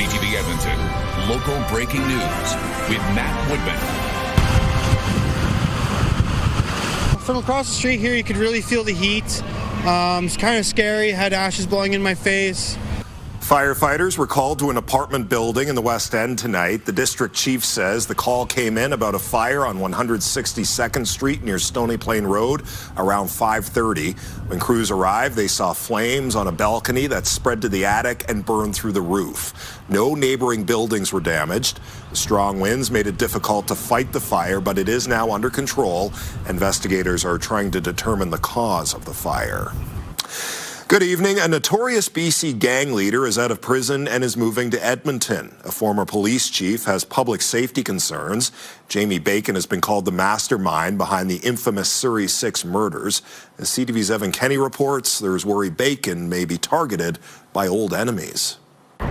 CTV Edmonton, local breaking news with Matt Woodman. From across the street here, you could really feel the heat. It's kind of scary, had ashes blowing in my face. Firefighters were called to an apartment building in the West End tonight. The district chief says the call came in about a fire on 162nd Street near Stony Plain Road around 5:30. When crews arrived, they saw flames on a balcony that spread to the attic and burned through the roof. No neighboring buildings were damaged. The strong winds made it difficult to fight the fire, but it is now under control. Investigators are trying to determine the cause of the fire. Good evening. A notorious BC gang leader is out of prison and is moving to Edmonton. A former police chief has public safety concerns. Jamie Bacon has been called the mastermind behind the infamous Surrey 6 murders. As CTV's Evan Kenny reports, there is worry Bacon may be targeted by old enemies.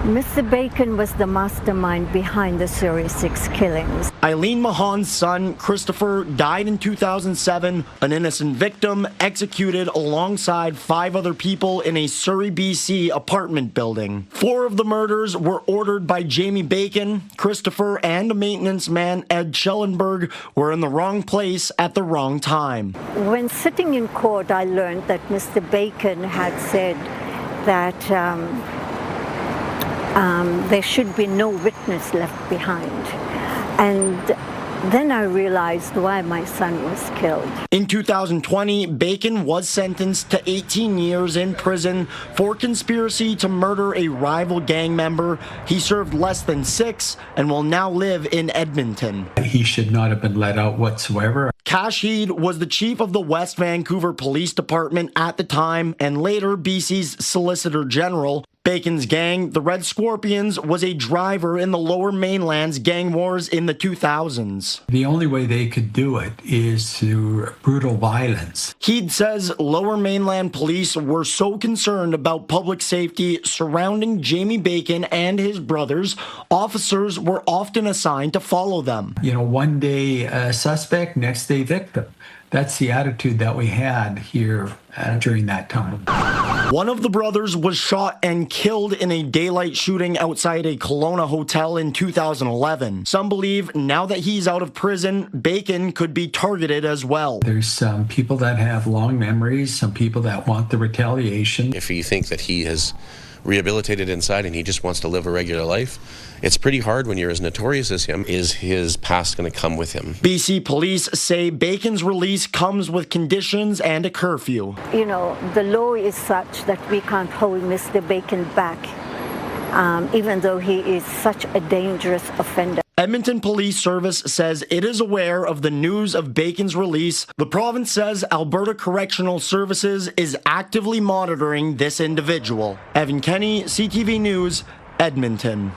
Mr. Bacon was the mastermind behind the Surrey 6 killings. Eileen Mahan's son, Christopher, died in 2007, an innocent victim executed alongside 5 other people in a Surrey, BC apartment building. 4 of the murders were ordered by Jamie Bacon. Christopher and a maintenance man, Ed Schellenberg, were in the wrong place at the wrong time. When sitting in court, I learned that Mr. Bacon had said that there should be no witness left behind. And then I realized why my son was killed. In 2020, Bacon was sentenced to 18 years in prison for conspiracy to murder a rival gang member. He served less than 6 and will now live in Edmonton. He should not have been let out whatsoever. Cash Heed was the chief of the West Vancouver Police Department at the time and later BC's Solicitor General. Bacon's gang, the Red Scorpions, was a driver in the Lower Mainland's gang wars in the 2000s. The only way they could do it is through brutal violence. Heed says Lower Mainland police were so concerned about public safety surrounding Jamie Bacon and his brothers, officers were often assigned to follow them. You know, one day suspect, next day victim. That's the attitude that we had here during that time. One of the brothers was shot and killed in a daylight shooting outside a Kelowna hotel in 2011. Some believe now that he's out of prison, Bacon could be targeted as well. There's some people that have long memories, some people that want the retaliation. If you think that he has rehabilitated inside and he just wants to live a regular life, it's pretty hard when you're as notorious as him. Is his past going to come with him? BC police say Bacon's release comes with conditions and a curfew. You know, the law is such that we can't hold Mr. Bacon back, even though he is such a dangerous offender. Edmonton Police Service says it is aware of the news of Bacon's release. The province says Alberta Correctional Services is actively monitoring this individual. Evan Kenny, CTV News, Edmonton.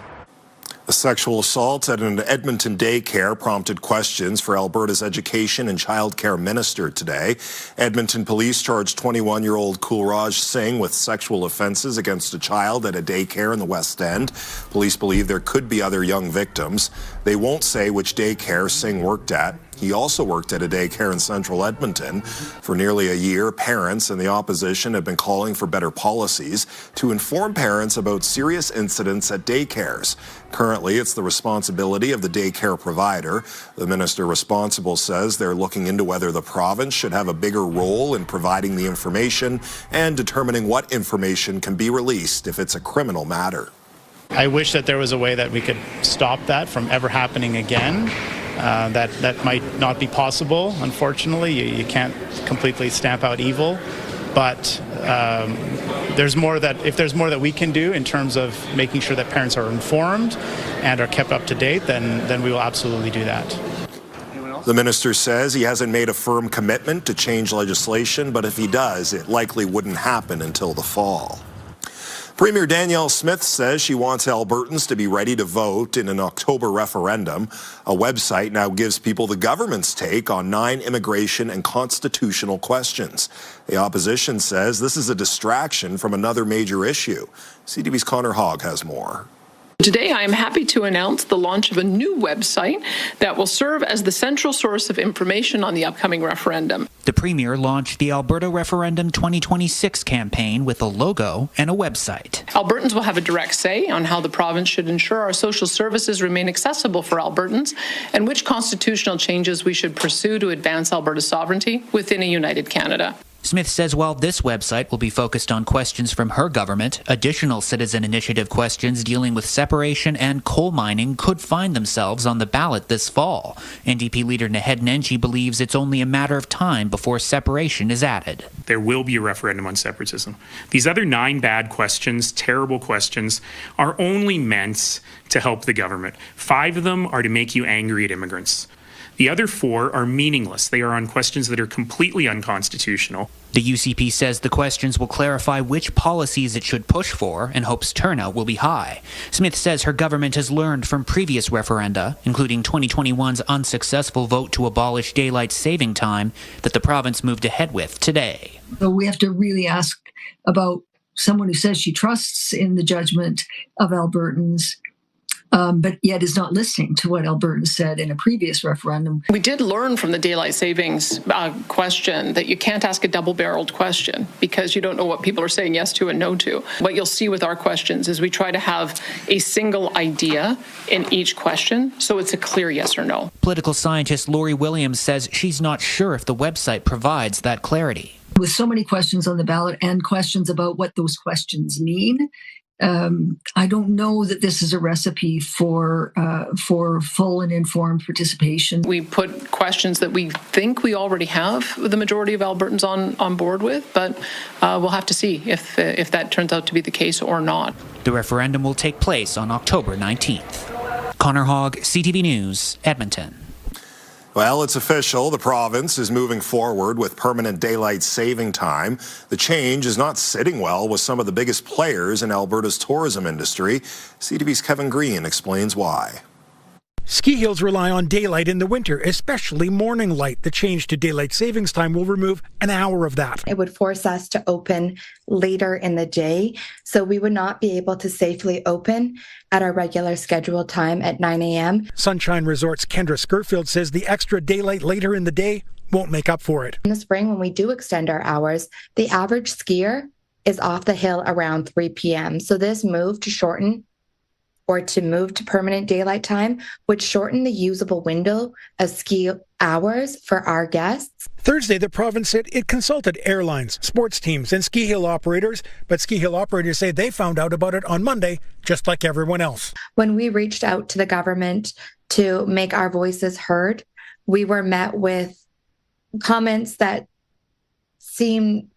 A sexual assault at an Edmonton daycare prompted questions for Alberta's Education and Childcare Minister today. Edmonton police charged 21-year-old Coolraj Singh with sexual offenses against a child at a daycare in the West End. Police believe there could be other young victims. They won't say which daycare Singh worked at. He also worked at a daycare in central Edmonton. For nearly a year, parents and the opposition have been calling for better policies to inform parents about serious incidents at daycares. Currently, it's the responsibility of the daycare provider. The minister responsible says they're looking into whether the province should have a bigger role in providing the information and determining what information can be released if it's a criminal matter. I wish that there was a way that we could stop that from ever happening again. That might not be possible, unfortunately. You can't completely stamp out evil, but if there's more that we can do in terms of making sure that parents are informed and are kept up to date, then we will absolutely do that. The minister says he hasn't made a firm commitment to change legislation, but if he does, it likely wouldn't happen until the fall. Premier Danielle Smith says she wants Albertans to be ready to vote in an October referendum. A website now gives people the government's take on 9 immigration and constitutional questions. The opposition says this is a distraction from another major issue. CTV's Connor Hogg has more. Today, I am happy to announce the launch of a new website that will serve as the central source of information on the upcoming referendum. The Premier launched the Alberta Referendum 2026 campaign with a logo and a website. Albertans will have a direct say on how the province should ensure our social services remain accessible for Albertans and which constitutional changes we should pursue to advance Alberta's sovereignty within a united Canada. Smith says while this website will be focused on questions from her government, additional citizen initiative questions dealing with separation and coal mining could find themselves on the ballot this fall. NDP leader Naheed Nenshi believes it's only a matter of time before separation is added. There will be a referendum on separatism. These other 9 bad questions, terrible questions, are only meant to help the government. 5 of them are to make you angry at immigrants. The other 4 are meaningless. They are on questions that are completely unconstitutional. The UCP says the questions will clarify which policies it should push for and hopes turnout will be high. Smith says her government has learned from previous referenda, including 2021's unsuccessful vote to abolish daylight saving time that the province moved ahead with today. So we have to really ask about someone who says she trusts in the judgment of Albertans, but yet is not listening to what Albertans said in a previous referendum. We did learn from the daylight savings question that you can't ask a double-barreled question because you don't know what people are saying yes to and no to. What you'll see with our questions is we try to have a single idea in each question, so it's a clear yes or no. Political scientist Lori Williams says she's not sure if the website provides that clarity. With so many questions on the ballot and questions about what those questions mean, I don't know that this is a recipe for full and informed participation. We put questions that we think we already have the majority of Albertans on board with, but we'll have to see if that turns out to be the case or not. The referendum will take place on October 19th. Connor Hogg, CTV News, Edmonton. Well, it's official. The province is moving forward with permanent daylight saving time. The change is not sitting well with some of the biggest players in Alberta's tourism industry. CTV's Kevin Green explains why. Ski hills rely on daylight in the winter, especially morning light. The change to daylight savings time will remove an hour of that. It would force us to open later in the day, so we would not be able to safely open at our regular scheduled time at 9 a.m. Sunshine Resorts' Kendra Skirfield says the extra daylight later in the day won't make up for it. In the spring, when we do extend our hours, the average skier is off the hill around 3 p.m. So this move to move to permanent daylight time would shorten the usable window of ski hours for our guests. Thursday, the province said it consulted airlines, sports teams, and ski hill operators, but ski hill operators say they found out about it on Monday, just like everyone else. When we reached out to the government to make our voices heard, we were met with comments that seem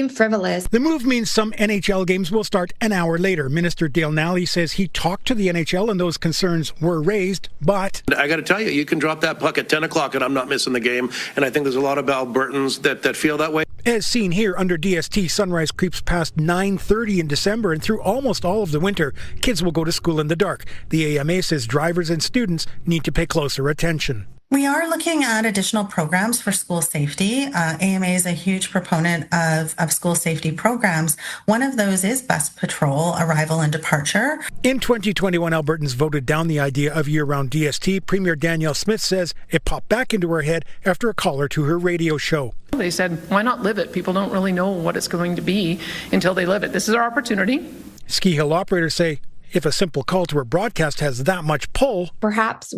frivolous. The move means some NHL games will start an hour later. Minister Dale Nally says he talked to the NHL and those concerns were raised, but I got to tell you, you can drop that puck at 10 o'clock and I'm not missing the game. And I think there's a lot of Albertans that feel that way. As seen here under DST, sunrise creeps past 9:30 in December, and through almost all of the winter, kids will go to school in the dark. The AMA says drivers and students need to pay closer attention. We are looking at additional programs for school safety. AMA is a huge proponent of school safety programs. One of those is bus patrol, arrival and departure. In 2021, Albertans voted down the idea of year-round DST. Premier Danielle Smith says it popped back into her head after a caller to her radio show. They said, why not live it? People don't really know what it's going to be until they live it. This is our opportunity. Ski hill operators say if a simple call to a broadcast has that much pull, perhaps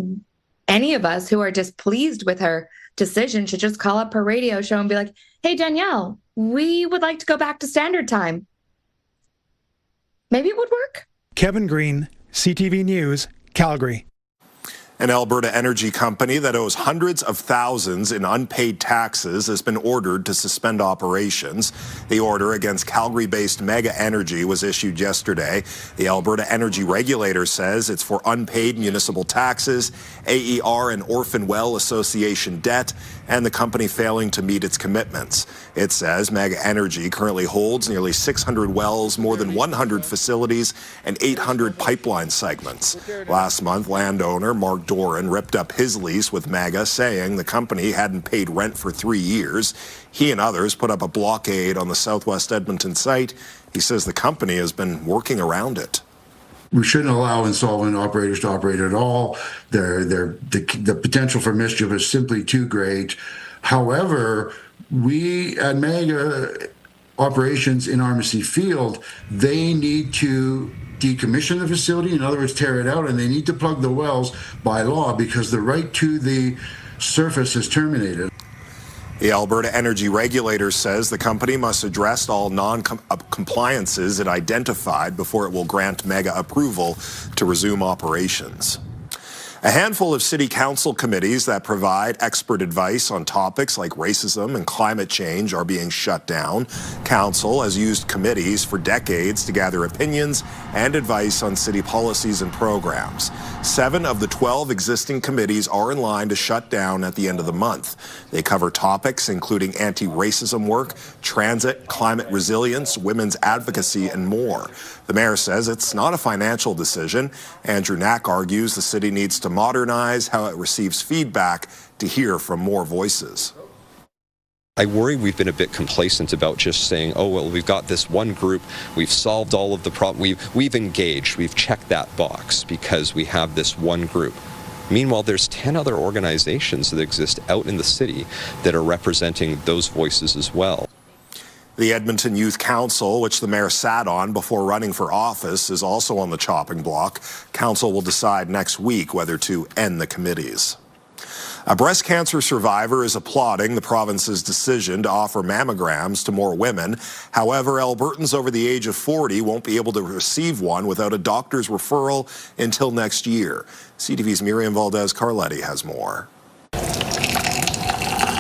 any of us who are displeased with her decision should just call up her radio show and be like, hey, Danielle, we would like to go back to standard time. Maybe it would work. Kevin Green, CTV News, Calgary. An Alberta energy company that owes hundreds of thousands in unpaid taxes has been ordered to suspend operations. The order against Calgary-based Mega Energy was issued yesterday. The Alberta Energy Regulator says it's for unpaid municipal taxes, AER and Orphan Well Association debt, and the company failing to meet its commitments. It says Mega Energy currently holds nearly 600 wells, more than 100 facilities, and 800 pipeline segments. Last month, landowner Mark Doran ripped up his lease with Mega, saying the company hadn't paid rent for 3 years. He and others put up a blockade on the Southwest Edmonton site. He says the company has been working around it. We shouldn't allow insolvent operators to operate at all. The potential for mischief is simply too great. However, we at Mega Operations in Armacy Field, they need to decommission the facility, in other words, tear it out, and they need to plug the wells by law because the right to the surface is terminated. The Alberta Energy Regulator says the company must address all non-compliances it identified before it will grant Mega approval to resume operations. A handful of city council committees that provide expert advice on topics like racism and climate change are being shut down. Council has used committees for decades to gather opinions and advice on city policies and programs. 7 of the 12 existing committees are in line to shut down at the end of the month. They cover topics including anti-racism work, transit, climate resilience, women's advocacy, and more. The mayor says it's not a financial decision. Andrew Knack argues the city needs to modernize how it receives feedback to hear from more voices. I worry we've been a bit complacent about just saying, oh, well, we've got this one group, we've solved all of the problems, we've engaged, we've checked that box because we have this one group. Meanwhile, there's 10 other organizations that exist out in the city that are representing those voices as well. The Edmonton Youth Council, which the mayor sat on before running for office, is also on the chopping block. Council will decide next week whether to end the committees. A breast cancer survivor is applauding the province's decision to offer mammograms to more women. However, Albertans over the age of 40 won't be able to receive one without a doctor's referral until next year. CTV's Miriam Valdez-Carletti has more.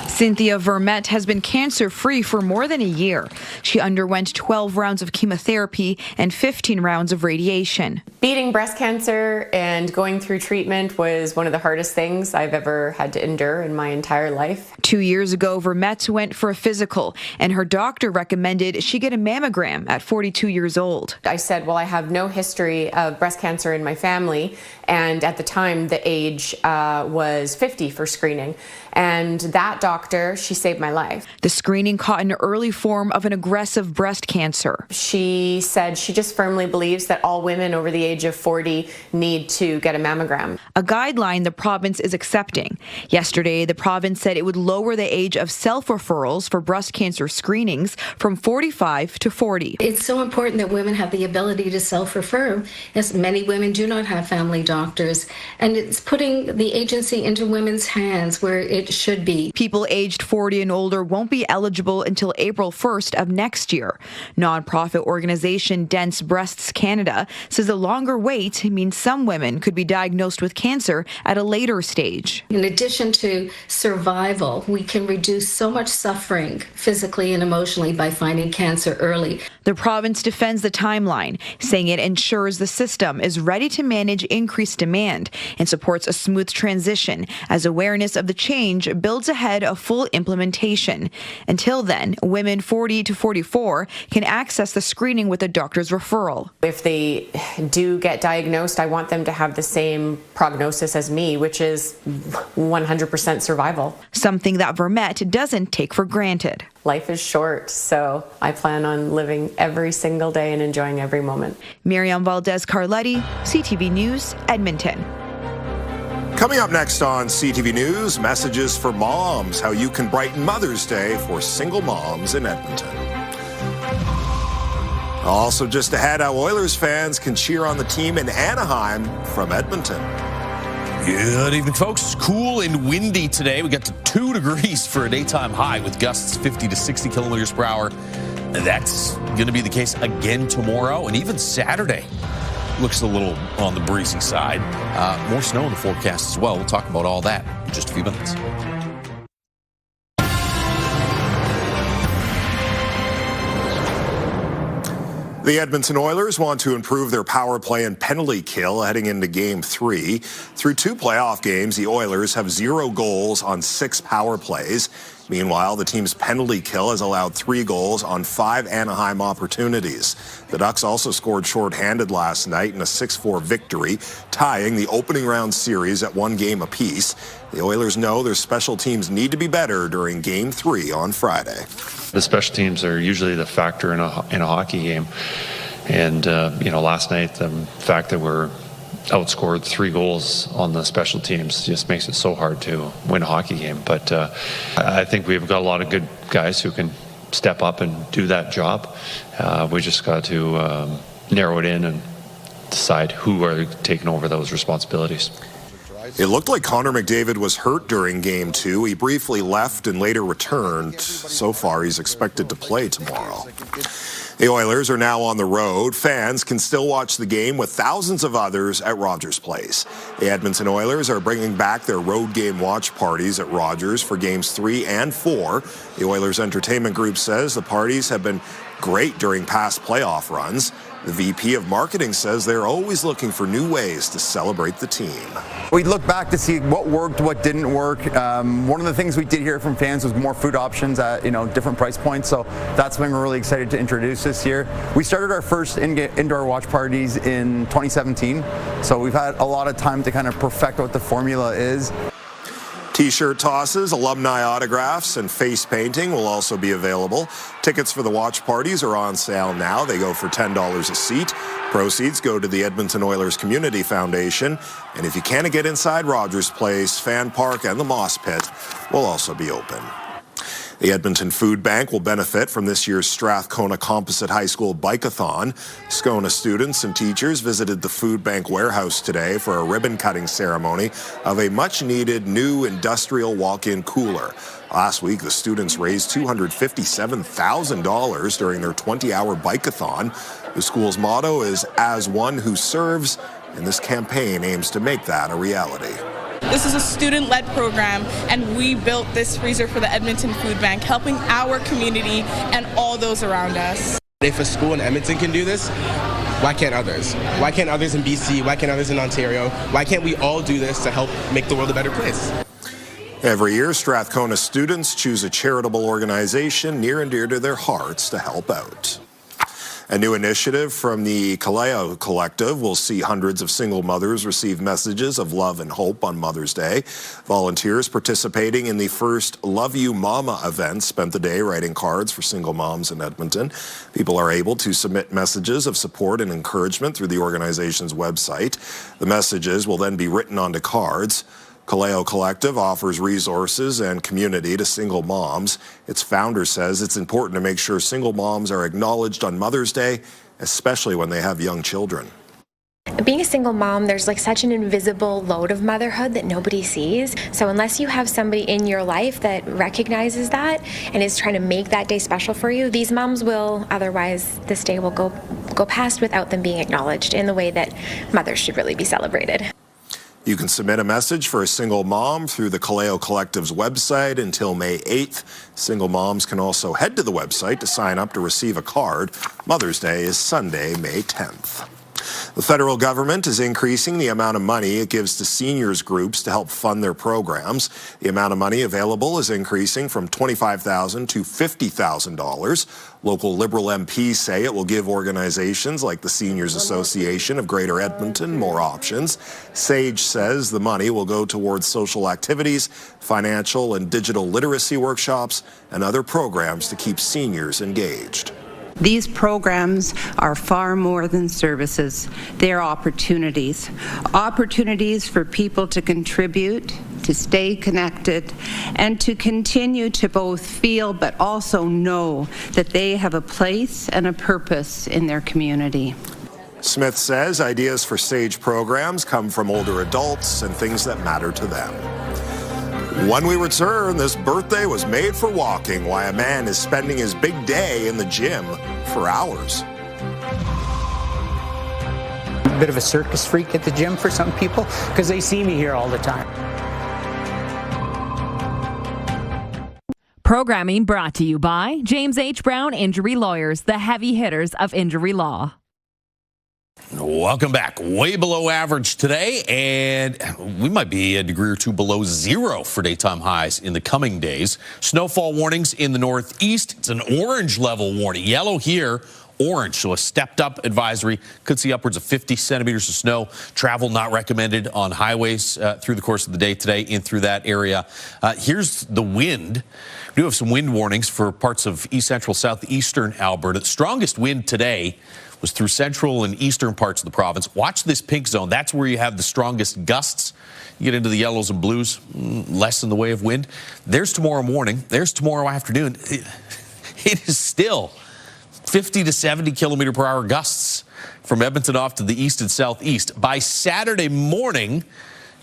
Cynthia Vermette has been cancer-free for more than a year. She underwent 12 rounds of chemotherapy and 15 rounds of radiation. Beating breast cancer and going through treatment was one of the hardest things I've ever had to endure in my entire life. 2 years ago, Vermette went for a physical, and her doctor recommended she get a mammogram at 42 years old. I said, well, I have no history of breast cancer in my family, and at the time, the age was 50 for screening. And that doctor, she saved my life. The screening caught an early form of an aggressive breast cancer. She said she just firmly believes that all women over the age of 40 need to get a mammogram. A guideline the province is accepting. Yesterday, the province said it would lower the age of self-referrals for breast cancer screenings from 45 to 40. It's so important that women have the ability to self-refer, as many women do not have family doctors. And it's putting the agency into women's hands where it should be. People aged 40 and older won't be eligible until April 1st of next year. Nonprofit organization Dense Breasts Canada says a longer wait means some women could be diagnosed with cancer at a later stage. In addition to survival, we can reduce so much suffering physically and emotionally by finding cancer early. The province defends the timeline, saying it ensures the system is ready to manage increased demand and supports a smooth transition as awareness of the change builds ahead of full implementation. Until then, women 40 to 44 can access the screening with a doctor's referral. If they do get diagnosed, I want them to have the same prognosis as me, which is 100% survival. Something that Vermette doesn't take for granted. Life is short, so I plan on living every single day and enjoying every moment. Miriam Valdez-Carletti, CTV News, Edmonton. Coming up next on CTV News, messages for moms, how you can brighten Mother's Day for single moms in Edmonton. Also just ahead, how Oilers fans can cheer on the team in Anaheim from Edmonton. Good evening, folks. It's cool and windy today. We got to 2 degrees for a daytime high with gusts 50 to 60 kilometers per hour. That's going to be the case again tomorrow and even Saturday. Looks a little on the breezy side. More snow in the forecast as well. We'll talk about all that in just a few minutes. The Edmonton Oilers want to improve their power play and penalty kill heading into Game 3. Through 2 playoff games, the Oilers have 0 goals on 6 power plays. Meanwhile, the team's penalty kill has allowed 3 goals on 5 Anaheim opportunities. The Ducks also scored shorthanded last night in a 6-4 victory, tying the opening round series at 1 game apiece. The Oilers know their special teams need to be better during Game 3 on Friday. The special teams are usually the factor in a hockey game. And, last night, the fact that we're outscored 3 goals on the special teams just makes it so hard to win a hockey game. But I think we've got a lot of good guys who can step up and do that job. We just got to narrow it in and decide who are taking over those responsibilities. It looked like Connor McDavid was hurt during Game 2. He briefly left and later returned. So far, he's expected to play tomorrow. The Oilers are now on the road. Fans can still watch the game with thousands of others at Rogers Place. The Edmonton Oilers are bringing back their road game watch parties at Rogers for Games 3 and 4. The Oilers Entertainment Group says the parties have been great during past playoff runs. The VP of Marketing says they're always looking for new ways to celebrate the team. We look back to see what worked, what didn't work. One of the things we did hear from fans was more food options at different price points. So that's something we're really excited to introduce this year. We started our first indoor watch parties in 2017. So we've had a lot of time to kind of perfect what the formula is. T-shirt tosses, alumni autographs, and face painting will also be available. Tickets for the watch parties are on sale now. They go for $10 a seat. Proceeds go to the Edmonton Oilers Community Foundation. And if you can't get inside Rogers Place, Fan Park and the Moss Pit will also be open. The Edmonton Food Bank will benefit from this year's Strathcona Composite High School Bike-a-thon. Scona students and teachers visited the Food Bank warehouse today for a ribbon-cutting ceremony of a much-needed new industrial walk-in cooler. Last week, the students raised $257,000 during their 20-hour bike-a-thon. The school's motto is "As one who serves," and this campaign aims to make that a reality. This is a student-led program, and we built this freezer for the Edmonton Food Bank, helping our community and all those around us. If a school in Edmonton can do this, why can't others? Why can't others in BC? Why can't others in Ontario? Why can't we all do this to help make the world a better place? Every year, Strathcona students choose a charitable organization near and dear to their hearts to help out. A new initiative from the Calgary Collective will see hundreds of single mothers receive messages of love and hope on Mother's Day. Volunteers participating in the first Love You Mama event spent the day writing cards for single moms in Edmonton. People are able to submit messages of support and encouragement through the organization's website. The messages will then be written onto cards. Calgary Collective offers resources and community to single moms. Its founder says it's important to make sure single moms are acknowledged on Mother's Day, especially when they have young children. Being a single mom, there's such an invisible load of motherhood that nobody sees. So unless you have somebody in your life that recognizes that and is trying to make that day special for you, these moms will, otherwise this day will go past without them being acknowledged in the way that mothers should really be celebrated. You can submit a message for a single mom through the Calgary Collective's website until May 8th. Single moms can also head to the website to sign up to receive a card. Mother's Day is Sunday, May 10th. The federal government is increasing the amount of money it gives to seniors groups to help fund their programs. The amount of money available is increasing from $25,000 to $50,000. Local Liberal MPs say it will give organizations like the Seniors Association of Greater Edmonton more options. Sage says the money will go towards social activities, financial and digital literacy workshops, and other programs to keep seniors engaged. These programs are far more than services. They are opportunities. Opportunities for people to contribute, to stay connected, and to continue to both feel but also know that they have a place and a purpose in their community. Smith says ideas for SAGE programs come from older adults and things that matter to them. When we return, this birthday was made for walking, why a man is spending his big day in the gym for hours. A bit of a circus freak at the gym for some people because they see me here all the time. Programming brought to you by James H. Brown Injury Lawyers, the heavy hitters of injury law. Welcome back. Way below average today, and we might be a degree or two below zero for daytime highs in the coming days. Snowfall warnings in the northeast. It's an orange level warning. Yellow here, orange, so a stepped up advisory. Could see upwards of 50 centimeters of snow. Travel not recommended on highways through the course of the day today in through that area. Here's the wind. We do have some wind warnings for parts of east central southeastern Alberta. The strongest wind today was through central and eastern parts of the province. Watch this pink zone. That's where you have the strongest gusts. You get into the yellows and blues, less in the way of wind. There's tomorrow morning. There's tomorrow afternoon. It is still 50 to 70 kilometer per hour gusts from Edmonton off to the east and southeast. By Saturday morning,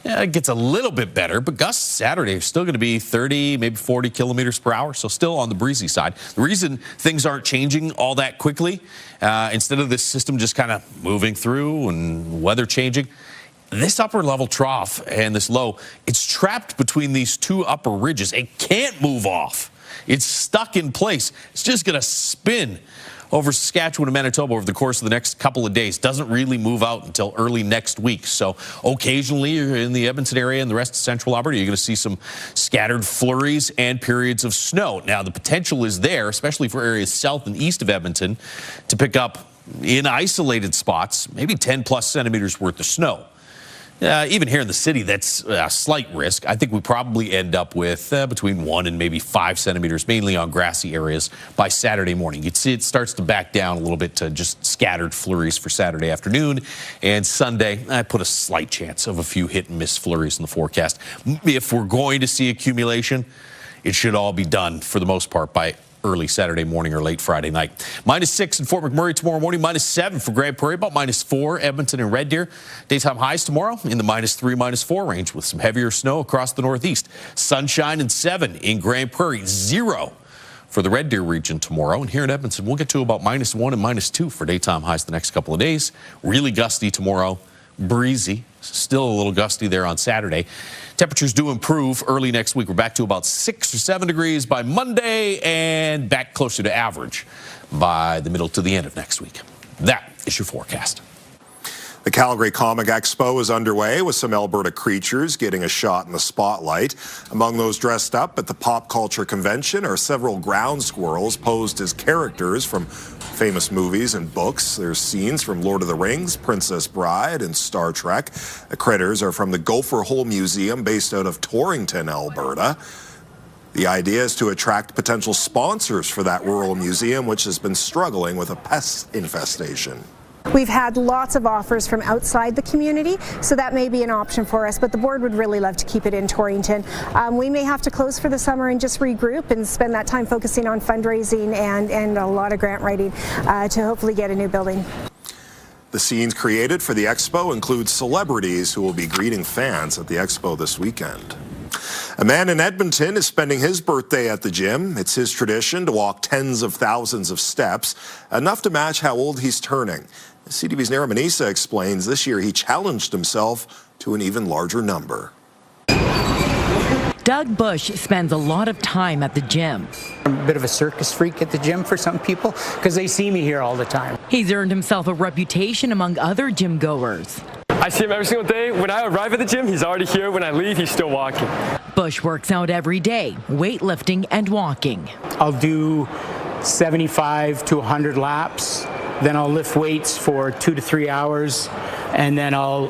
it gets a little bit better, but gusts Saturday are still going to be 30, maybe 40 kilometers per hour, so still on the breezy side. The reason things aren't changing all that quickly, instead of this system just kind of moving through and weather changing, this upper level trough and this low, it's trapped between these two upper ridges. It can't move off. It's stuck in place. It's just going to spin over Saskatchewan and Manitoba over the course of the next couple of days. Doesn't really move out until early next week. So occasionally in the Edmonton area and the rest of central Alberta, you're going to see some scattered flurries and periods of snow. Now, the potential is there, especially for areas south and east of Edmonton, to pick up in isolated spots, maybe 10 plus centimeters worth of snow. Even here in the city, that's a slight risk. I think we probably end up with between 1 and maybe 5 centimeters, mainly on grassy areas, by Saturday morning. You'd see it starts to back down a little bit to just scattered flurries for Saturday afternoon. And Sunday, I put a slight chance of a few hit and miss flurries in the forecast. If we're going to see accumulation, it should all be done, for the most part, by early Saturday morning or late Friday night. -6 in Fort McMurray tomorrow morning, -7 for Grand Prairie, about -4 Edmonton and Red Deer. Daytime highs tomorrow in the -3, -4 range with some heavier snow across the northeast. Sunshine and 7 in Grand Prairie, 0 for the Red Deer region tomorrow. And here in Edmonton, we'll get to about -1 and -2 for daytime highs the next couple of days. Really gusty tomorrow, breezy, still a little gusty there on Saturday. Temperatures do improve early next week. We're back to about 6 or 7 degrees by Monday and back closer to average by the middle to the end of next week. That is your forecast. The Calgary Comic Expo is underway with some Alberta creatures getting a shot in the spotlight. Among those dressed up at the pop culture convention are several ground squirrels posed as characters from famous movies and books. There's scenes from Lord of the Rings, Princess Bride, and Star Trek. The critters are from the Gopher Hole Museum based out of Torrington, Alberta. The idea is to attract potential sponsors for that rural museum, which has been struggling with a pest infestation. We've had lots of offers from outside the community, so that may be an option for us, but the board would really love to keep it in Torrington. We may have to close for the summer and just regroup and spend that time focusing on fundraising and a lot of grant writing to hopefully get a new building. The scenes created for the Expo include celebrities who will be greeting fans at the Expo this weekend. A man in Edmonton is spending his birthday at the gym. It's his tradition to walk tens of thousands of steps, enough to match how old he's turning. CTV's Nara Manisa explains this year he challenged himself to an even larger number. Doug Bush spends a lot of time at the gym. I'm a bit of a circus freak at the gym for some people because they see me here all the time. He's earned himself a reputation among other gym goers. I see him every single day. When I arrive at the gym, he's already here. When I leave, he's still walking. Bush works out every day, weightlifting and walking. I'll do 75 to 100 laps. Then I'll lift weights for 2 to 3 hours, and then I'll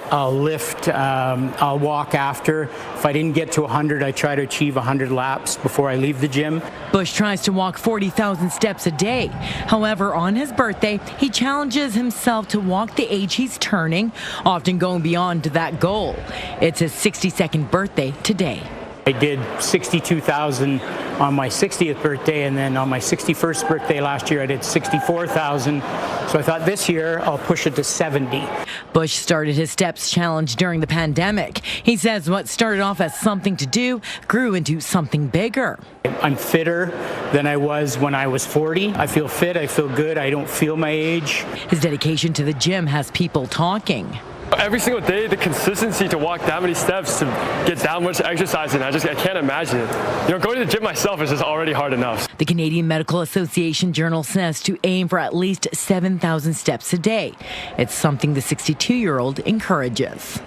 walk after. If I didn't get to 100, I try to achieve 100 laps before I leave the gym. Bush tries to walk 40,000 steps a day. However, on his birthday, he challenges himself to walk the age he's turning, often going beyond that goal. It's his 62nd birthday today. I did 62,000 on my 60th birthday, and then on my 61st birthday last year I did 64,000. So I thought this year I'll push it to 70. Bush started his steps challenge during the pandemic. He says what started off as something to do grew into something bigger. I'm fitter than I was when I was 40. I feel fit, I feel good, I don't feel my age. His dedication to the gym has people talking. Every single day, the consistency to walk that many steps, to get that much exercise in, I can't imagine it. You know, going to the gym myself is just already hard enough. The Canadian Medical Association Journal says to aim for at least 7,000 steps a day. It's something the 62-year-old encourages.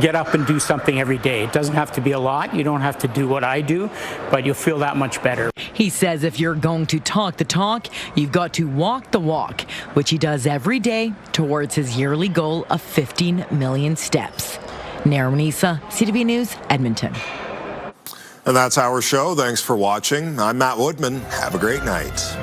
Get up and do something every day. It doesn't have to be a lot. You don't have to do what I do, but you'll feel that much better. He says if you're going to talk the talk, you've got to walk the walk, which he does every day towards his yearly goal of 15 million steps. Nara Manisa, CTV News, Edmonton. And that's our show. Thanks for watching. I'm Matt Woodman. Have a great night.